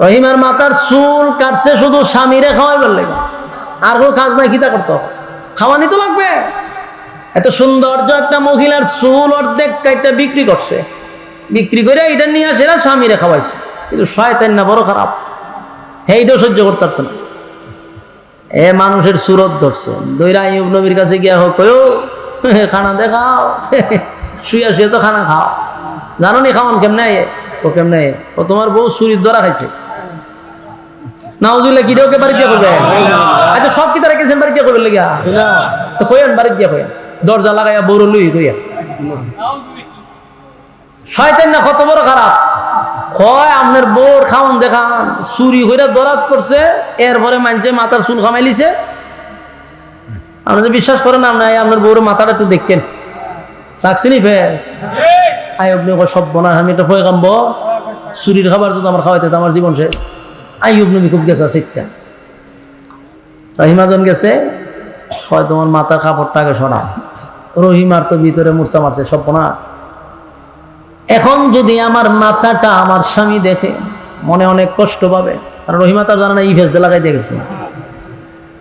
A: রহিমার মাথার চুল কাটছে শুধু স্বামীরে খাওয়াইবার লাগে, আর কোনো কাজ নাই। কিতা করতো? খাওয়ানি তো লাগবে। এত সৌন্দর্য একটা মহিলার চুল অর্ধেক কাইটা বিক্রি করছে, বিক্রি করে এটা নিয়ে আসে স্বামীরে খাওয়াইছে। কিন্তু শয়তান না বড় খারাপ, এইটাও সহ্য করতে পারছে না। এ মানুষের সুরত ধরছে, দইরা আইয়ুব নবীর কাছে গিয়া হোক, খানা দেখাও, শুয়ে শুয়ে তো খানা খাও, জানো নি খাওয়ান কেমনে? ও কেমনে? ও তোমার বউ চুরির ধরা খাইছে। নাউজুবিল্লাহ, কিটাকে বাড়ি গিয়া করবে? আচ্ছা, সব কি তারা গেছেন বাড়ি গিয়া করবে লাগিয়া? তো কইেন বাড়ি গিয়া কইেন, দরজা লাগাইয়া বউর লুই কইয়া। শয়তান না কত বড় খারাপ। কয় আপনার বউর খাওন দেখান, চুরি হইরা দরাত পড়ছে, এরপরে মানছে মাথার চুল খামাইলিছে। আপনি যে বিশ্বাস করেন না, আপনার বউর মাথাটা একটু দেখতেন, রাখছিনি ফেস। আইয়ুব নবী সব বনা, আমি একটা পয়গাম্বর, চুরির খাবার যদি আমার খাওয়াইতে আমার জীবন শেষ। আইয়ুব নবী খুব গেছে শিক্ষা। রহিমাজন গেছে, হয় তোমার মাথার কাপড়টাকে সরা। রহিমার তো ভিতরে মূর্ছা মারছে, সব বনা। এখন যদি আমার মাথাটা আমার স্বামী দেখে, মনে অনেক কষ্ট পাবে। আর রহিমা তার জানা না, ই ফেস দিয়ে লাগাই দেখেছে।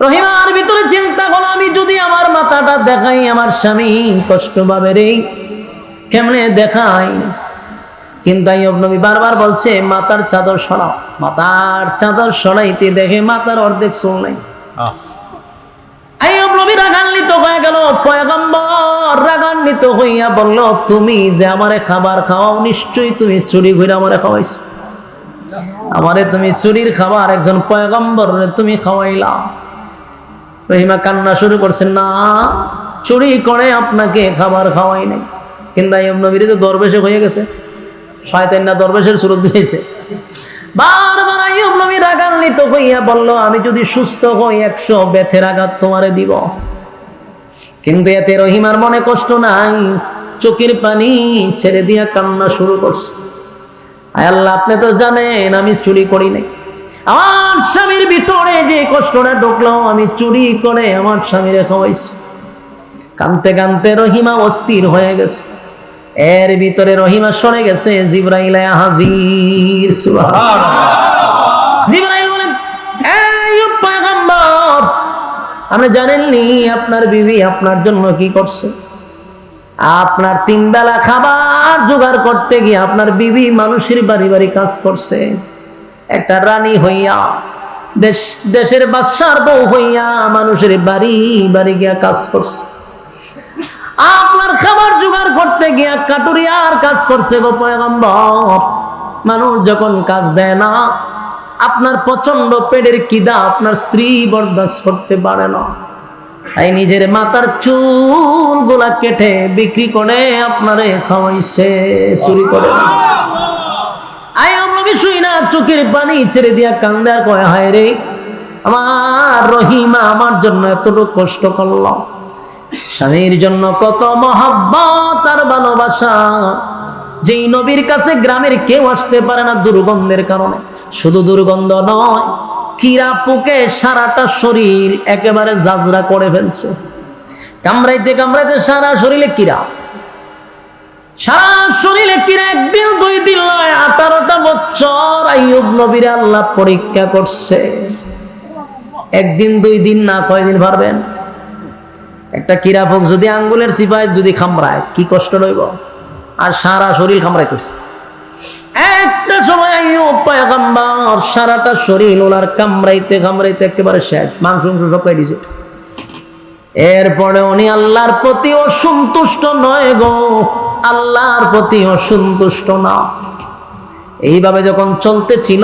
A: রহিমার ভিতরে চিন্তা করো, আমি যদি আমার মাথাটা দেখাই, আমার স্বামী কষ্ট পাবে রে, কেমনে দেখাই? কিন্তু আইয়ুব নবী বারবার বলছে, মাথার চাদর সরাও। মাথার চাদর সরাইতে দেখে মাথার অর্ধেক চুল নাই। আইয়ুব নবী রাগান্বিত হয়ে গেল। পয়গম্বর রাগান্বিত হইয়া বলল, তুমি যে আমারে খাবার খাওয়াও, নিশ্চয়ই তুমি চুরি করে আমারে খাওয়াইছো। আমারে তুমি চুরির খাবার একজন পয়গম্বর তুমি খাওয়াইলা। রহিমা কান্না শুরু করছেন, না, চুরি করে আপনাকে খাবার খাওয়াই নাই। কিন্তু আইয়ুব নবীর তো দরবেশে হয়ে গেছে, শয়তান না দরবেশের সুরত দিয়েছে। বারবার আইয়ুব নবী রাগান্বিত হইয়া বলল, আমি যদি সুস্থ হই 100 বেথের আঘাত তোমারে দিব। কিন্তু এতে রহিমার মনে কষ্ট নাই, চোখের পানি ছেড়ে দিয়া কান্না শুরু করছে। আয় আল্লাহ, আপনি তো জানেন আমি চুরি করি নাই। আমার স্বামীর ভিতরে যে কষ্টটা ঢুকলো, আমি চুরি করে আমার স্বামীরে খাওয়াইছি। কানতে কানতে রহিমা অস্থির হয়ে গেছে। এর ভিতরে রহিমা সরে গেছে, জিবরাইল হাজির। সুবহানাল্লাহ। জিবরাইল বলেন, আইয়ুব পয়গম্বর, আপনি জানেননি আপনার বিবি আপনার জন্য কি করছে? আপনার 3 বেলা খাবার জোগাড় করতে গিয়ে আপনার বিবি মানুষের বাড়ি বাড়ি কাজ করছে। একটা রানী হইয়া, দেশের বাদশার বউ হইয়া মানুষের বাড়ি বাড়ি গিয়া কাজ করছে। আপনার খাবার জোগাড় করতে গিয়া কাটুরিয়ার কাজ করছে গো পয়গম্বর। মানুষ যখন কাজ দেয় না, আপনার প্রচন্ড পেটের খিদা আপনার স্ত্রী বরদাস্ত করতে পারে না, তাই নিজের মাথার চুল গুলা কেটে বিক্রি করে আপনারে খাওয়াইছে, চুরি করে। আইয়ুব নবী শুই না চোখের পানি ছেড়ে দিয়া কান্দে আর কয়, হায় রে, আমার রহিমা আমার জন্য এতটুকু কষ্ট করলো। স্বামীর জন্য কত মহব্বত আর ভালোবাসা, যেই নবীর কাছে গ্রামের কেউ আসতে পারে না দুর্গন্ধের কারণে। শুধু দুর্গন্ধ নয়, কিরা পোকে সারাটা শরীর একেবারে জাজরা করে ফেলছে। কামড়াইতে কামড়াইতে সারা শরীরে কিরা, সারা শরীরে কিরা। একদিন 2 দিন নয়, 18টা বছর আইয়ুব নবীর আল্লাহ পরীক্ষা করছে। একদিন 2 দিন না, কয়দিন পারবেন? একটা কিরাফক যদি আঙ্গুলের সিপায় যদি খামড়ায় কি কষ্ট রইব, আর সারা শরীর খামড়াইতেছে। একটা সময় পয়গম্বর সারাটা শরীর ওনার কামড়াইতে কামড়াইতে একেবারে শেষ, মাংস সব খাই দিছে। এরপরে উনি আল্লাহর প্রতি অসন্তুষ্ট নয় গো, আল্লাহর প্রতি অসন্তুষ্ট না। এইভাবে যখন চলতেছিল,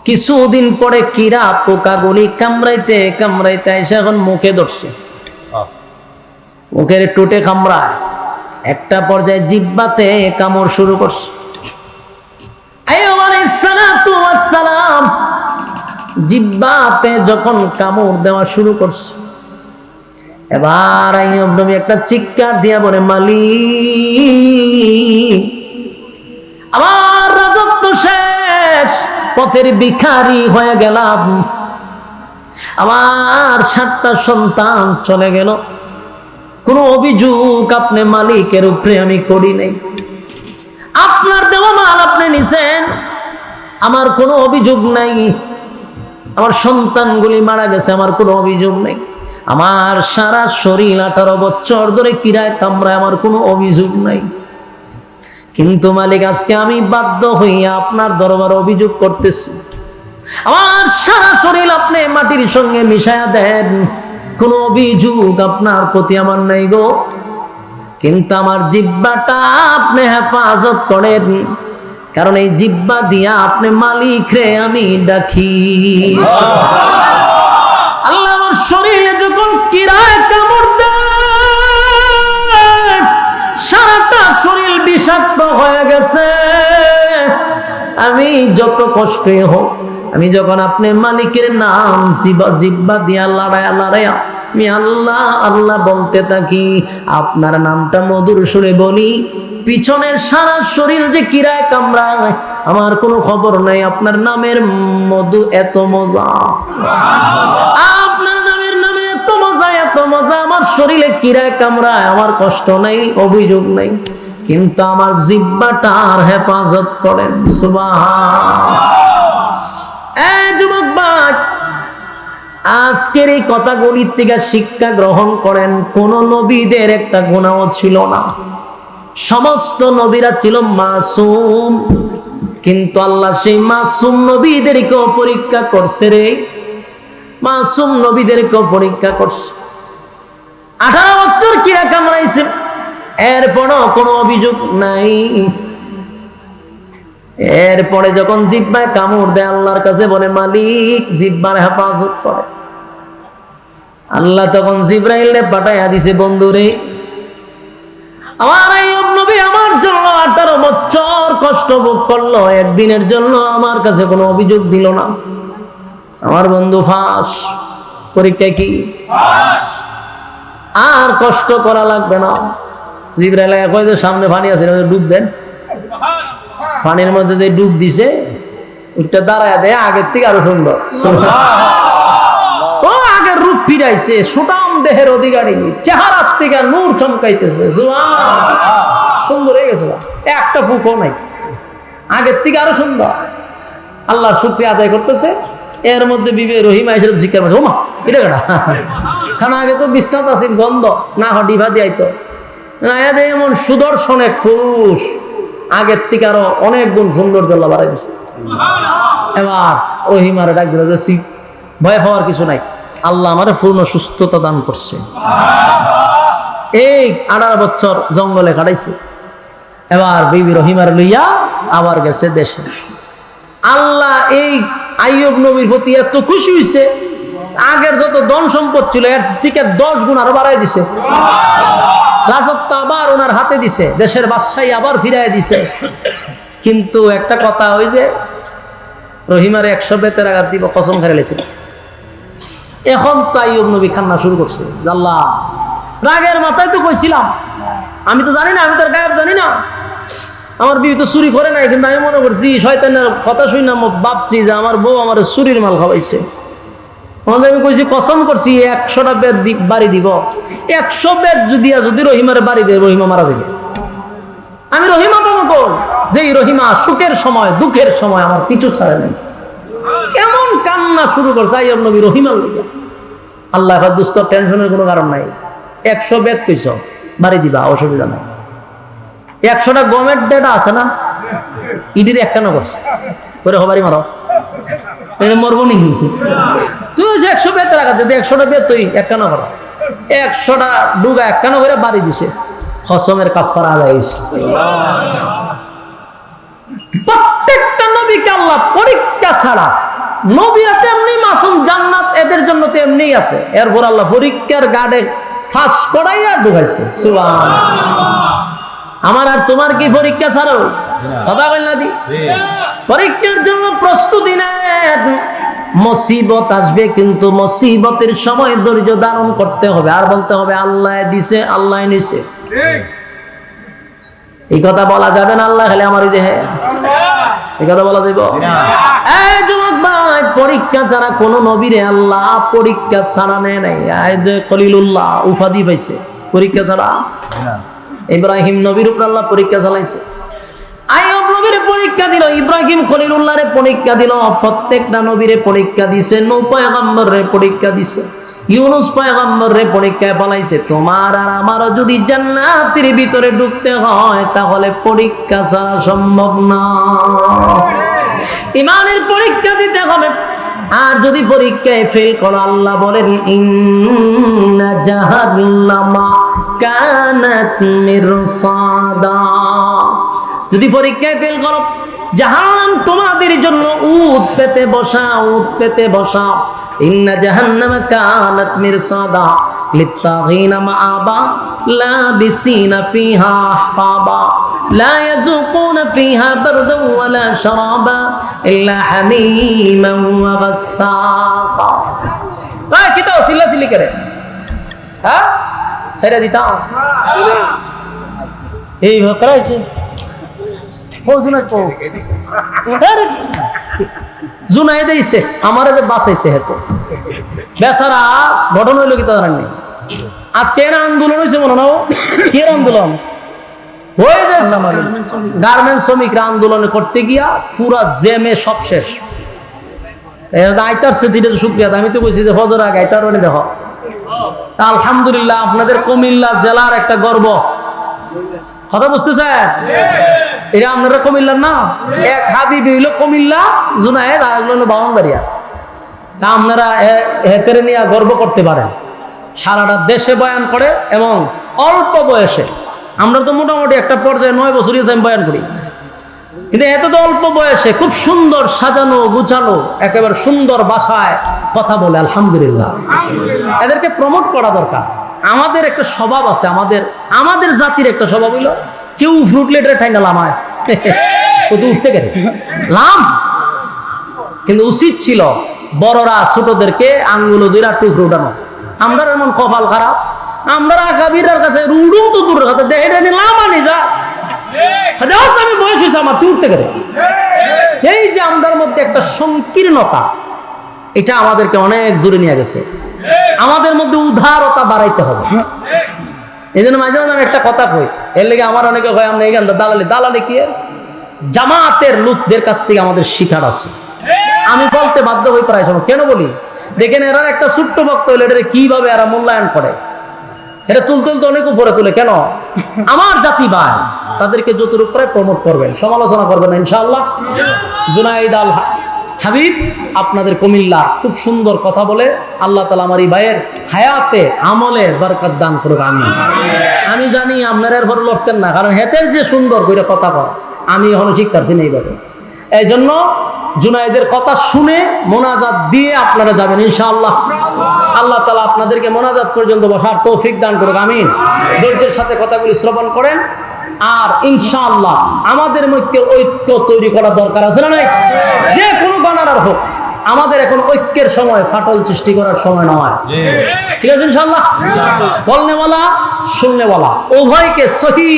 A: কিছুদিন পরে কিরা পোকাগুলি কামড়াইতে কামড়াইতে এসে এখন মুখে ধরছে, মুখের টুটে কামড়ায়, একটা পর্যায়ে জিহ্বাতে কামড় শুরু করছে। আইয়ুব আলাইহিস সালাতু ওয়াস সালাম জিহ্বাতে যখন কামড় দেওয়া শুরু করছে, এবার আইয়ুব নবী একটা চিৎকার দিয়া বলে, মালিক, আমার রাজত্ব শেষ, পথের ভিখারি হয়ে গেলাম, আমার 7টা সন্তান চলে গেল, কোনো অভিযোগ আপনি মালিকের উপরে আমি করি নাই, আপনার দেওয়া মাল আপনি নিছেন, আমার কোনো অভিযোগ নাই, আমার সন্তানগুলি মারা গেছে, আমার কোনো অভিযোগ নাই, আমার সারা শরীর 18 বছর ধরে কিরায় কামড়ায়, আমার কোনো অভিযোগ নাই, কিন্তু মালিক আজকে আমি বাধ্য হইয়া আপনার দরবারে অভিযোগ করতেছি, আমার সারা শরীর আপনি মাটির সঙ্গে মিশায়া দেন, কোনো অভিযোগ আপনার প্রতি আমার নাই গো, কিন্তু আমার জিহ্বাটা আপনি হেফাজত করেন, কারণ এই জিহ্বা দিয়া আপনি মালিক রে আমি ডাকি। আল্লাহ আমার শরীরে যখন কিরায় কামড় দেয়, সারাটা শরীর বিষাক্ত হয়ে গেছে, আমি যত কষ্টই হোক, আমি যখন আপনি মালিকের নাম জিহ্বা দিয়া লড়াইয়া লড়াইয়া আমি আল্লাহ আল্লাহ বলতে থাকি, আপনার নামটা মধুর সুরে বলি, পিছনের সারা শরীর যে কিরায় কামড়ায় আমার কোনো খবর নাই, আপনার নামের মধু এত মজা, আপনার নামের নামে এত মজা এত মজা, আমার শরীরে কিরায় কামড়ায় আমার কষ্ট নাই, অভিযোগ নাই, কিন্তু আমার জিহ্বাটার হেফাজত করেন। সুবহানাল্লাহ। যুবক ভাই, আজকের এই কথাগুলির থেকে শিক্ষা গ্রহণ করেন, কোন নবীদের একটা গুনাহ ছিল না, সমস্ত নবীরা ছিল মাসুম, কিন্তু আল্লাহ সেই মাসুম নবীদেরকেও পরীক্ষা করছে রে, মাসুম নবীদেরকেও পরীক্ষা করছে। 18 বছর কিরা কামড়াইছে, এরপরও কোনো অভিযোগ নাই। এরপরে যখন জিহ্বায় কামড় দেয়, আল্লাহর কাছে বলে মালিক জিহ্বার হেফাজত করে। আল্লাহ তখন জিবরাইলে পাঠাইয়া দিছে, বন্ধুরে আমার আইয়ুব নবী আমার জন্য 18 বছর কষ্ট ভোগ করলো, একদিনের জন্য আমার কাছে কোনো অভিযোগ দিল না, আমার বন্ধু ফাঁস, পরীক্ষা কি আর কষ্ট করা লাগবে না। জিবরাইল কয় যে সামনে পানি আছে, ডুব দেন, পানির মধ্যে যে ডুব দিছে ওইটা দাঁড়ায় দেয়, আগের থেকে আরো সুন্দর, ও আগের রূপ ফিরাইছে, সুটাম দেহের অধিকারী, চেহারার থেকে নূর চমকাইতেছে, সুন্দর হয়ে গেছে, একটা ফুকও নাই, আগের থেকে আরো সুন্দর, আল্লাহর শুকরিয়া আদায় করতেছে। এর মধ্যে বিবে রহিমা এসে শিক্ষা করছে, ওমা এটা কেটা, কারণ আগে তো বিশ্বনাথ আসিল গন্ধ না ডিভা দিয়াইতো না, এমন সুদর্শন এক পুরুষ, আগের থেকে আরো অনেক গুণ সৌন্দর্য বাড়াই দিচ্ছে। এবার রহিমারে ডাক দিল যে ভয় পাওয়ার কিছু নাই, আল্লাহ আমার পূর্ণ সুস্থতা দান করছে। এই 18 বছর জঙ্গলে কাটাইছে, এবার বিবি রহিমার লইয়া আবার গেছে দেশে। আল্লাহ এই আইয়ুব নবীর প্রতি এত খুশি হয়েছে, আগের যত ধন সম্পদ ছিল এর থেকে 10 গুণ আরো বাড়াই দিছে, রাজত্ব আবার ওনার হাতে দিছে, দেশের বাদশাহী আবার ফিরাই দিছে। কিন্তু একটা কথা, ওই যে রহিমারে 100 বেতের আঘাত দিব কসম খেলে লেছিল, এখন তো আইয়ুব নবী কান্না শুরু করছে, আল্লাহ রাগের মাথায় তো কইছিলাম, আমি তো জানি না, আমি তোর গায়েব জানি না, আমার বিবি তো চুরি করে নাই, কিন্তু আমি মনে করছি শয়তানের কথা শুই না, ভাবছি যে আমার বউ আমার চুরির মাল খাওয়াইছে। আমি কইছি কসম করছি 100টা বেদ বাড়ি দিব, 100 বেদ যদি রহিমারে বাড়ি দেয় রহিমা মারা যাবে। আমি রহিমা পাবো কোন, যে রহিমা সুখের সময় দুঃখের সময় আমার পিছু ছাড়ে নাই, এমন কান্না শুরু করছে আইয়ুব নবী রহিমাল আল্লাহ দোস্ত টেনশনের কোনো কারণ নাই 100 বেদ কইছ বাড়ি দিবা অসুবিধা নাই 100টা গমের ডেটা আছে না ইডির একখানা করছে করে হবারি মারো মরবো নি তুই 100 বেদ রাখা যদি 100টা বেদ তুই একখানা করো 100টা ডুবা একখানা করে বাড়ি দিছে কসমের কাফারা আদাইছে প্রত্যেকটা নবীকে আল্লাহ পরীক্ষা ছাড়া নবীরা তেমনি মাসুম জান্নাত এদের জন্য তেমনি আছে এরপর আল্লাহ পরীক্ষার গাড়ে ফাঁস করাইয়া ঢুকাইছে সুবহানাল্লাহ আমার আর তোমার কি পরীক্ষা ছাড়ো কথা বল না দি পরীক্ষার জন্য প্রস্তুতি নেন মুসিবত আসবে কিন্তু মুসিবতের সময় ধৈর্য ধারণ করতে হবে আর বলতে হবে আল্লাহ দিছে আল্লাহ নিছে এই কথা বলা যাবে না আল্লাহ খালি আমারই দেহে এই কথা বলা যাবে এই যুবক ভাই পরীক্ষা ছাড়া কোন নবীরে আল্লাহ পরীক্ষা ছাড়া নেয় নাই এই যে খলিলুল্লাহ উপাধি পাইছে পরীক্ষা ছাড়া ইব্রাহিম নবীর উপর আল্লাহ পরীক্ষা চালাইছে আইয়ুব নবীরে পরীক্ষা দিল ইব্রাহিম খলিলুল্লাহরে পরীক্ষা দিল প্রত্যেকটা নবীরে পরীক্ষা দিছে নূহ পয়গম্বরে পরীক্ষা দিছে ইউনুস পয়গম্বরে পরীক্ষায় পালাইছে তোমার আর আমার যদি জান্নাতের ভিতরে ঢুকতে হয় তাহলে পরীক্ষা ছাড়া সম্ভব না ঈমানের পরীক্ষা দিতে হবে আর যদি পরীক্ষায় ফেল করো আল্লাহ বলেন ইন্না জাহান্নামা কানাত মিরসাদা যদি পরীক্ষায় ফেল করো জাহান্নাম তোমাদের জন্য উট পেতে বসা ইন্না জাহান্নামা কানাত মিরসাদা লিত্তাগিনা মাআবা লাবিসিনা ফিহা আহকাবা লা ইয়াযুকুনা ফিহা বারদান ওয়ালা শারাবা ইল্লা হামিমান ওয়া গাসসাকা ভাই কি তো চিল্লাচিল্লি করে হ্যাঁ সেটা দিতাম এই করাইছে জুনাই দিয়েছে আমার বাঁচাইছে হেতো বেচারা ঘটনা হইল কি তার নেই আজকে এর আন্দোলন হয়েছে মনে নাও কি আন্দোলন ওই যে গার্মেন্টস শ্রমিকরা আন্দোলন করতে গিয়া পুরা জেমে সব শেষ আইতার সেদিনে শুক্রিয়া আমি তো কইছি যে ফজর আগে আইতার দেখো আলহামদুলিল্লাহ আপনাদের কুমিল্লা জেলার একটা গর্ব কথা বুঝতেছে এটা আপনারা কুমিল্লার না এক হাবিবি হইল কুমিল্লা জুনায়েদ আর হইল বাউন্ডারিয়া তা আপনারা হেতেরে নিয়ে গর্ব করতে পারেন সারাটা দেশে বয়ান করে এবং অল্প বয়সে আমরা তো মোটামুটি একটা পর্যায়ে 9 বছরই আমি বয়ান করি কিন্তু এত তো অল্প বয়সে খুব সুন্দর সাজানো গুছানো একেবারে সুন্দর ভাষায় কথা বলে আলহামদুলিল্লাহ এদেরকে প্রমোট করা দরকার আমাদের একটা স্বভাব আছে আমাদের জাতির একটা স্বভাব হইল কেউ ফ্রুট লেটারে ঠাইনা লামায় ও তো উঠতে গেলে লাম কিন্তু উচিত ছিল বড়রা ছোটদেরকে আঙ্গুলো দুইরা টুকরো উঠানো আমরা এমন কপাল খারাপ আমরা আগামীর কাছে উড়ুম তো দূরের হাতে দেখে লামানি যা আমি বয়স হয়েছে আমার তুই উঠতে গেলে এই যে আমাদের মধ্যে একটা সংকীর্ণতা এটা আমাদেরকে অনেক দূরে নিয়ে গেছে আমাদের মধ্যে উদারতা বাড়াইতে হবে এই জন্য মাঝে মাঝে আমি একটা কথা কই এর লেগে আমার অনেকে কয় আমরা এইখান দালালি কি জামাতের লোকদের কাছ থেকে আমাদের শিখার আছে আমি বলতে বাধ্য হই প্রায় সময় কেন বলি দেখেন এরা একটা ছোট্ট বক্তব্য হলে এটা কিভাবে এরা মূল্যায়ন করে এটা তুলতে অনেক উপরে তুলে কেন আমার জাতি ভাই তাদেরকে যতটুকু উপরে প্রমোট করবেন সমালোচনা করবেন ইনশাআল্লাহ জুনাইদ আল হাবিব আপনাদের কুমিল্লা খুব সুন্দর কথা বলে আল্লাহ তাআলা আমার এই ভাইয়ের হায়াতে আমলে বরকত দান করুক আমি জানি আপনারা এরপর লড়তেন না কারণ হেতের যে সুন্দর করে কথা কয় আমি এখনো ঠিক পারছি না এইভাবে এই জন্য জুনাইদের কথা শুনে মোনাজাত দিয়ে আপনারা যাবেন ইনশাআল্লাহ আল্লাহ তাআলা আপনাদেরকে মোনাজাত পর্যন্ত বসার তৌফিক দান করুক আমিন ধৈর্যের সাথে কথাগুলি শ্রবণ করেন আর ইনশাআল্লাহ আমাদের মধ্যে ঐক্য তৈরি করা দরকার আছে না নাই যে কোনো বানার হোক আমাদের এখন ঐক্যের সময় ফাটল সৃষ্টি করার সময় নয় ঠিক আছে ইনশাআল্লাহ বলনেওয়ালা শুননেওয়ালা উভয়কে সহি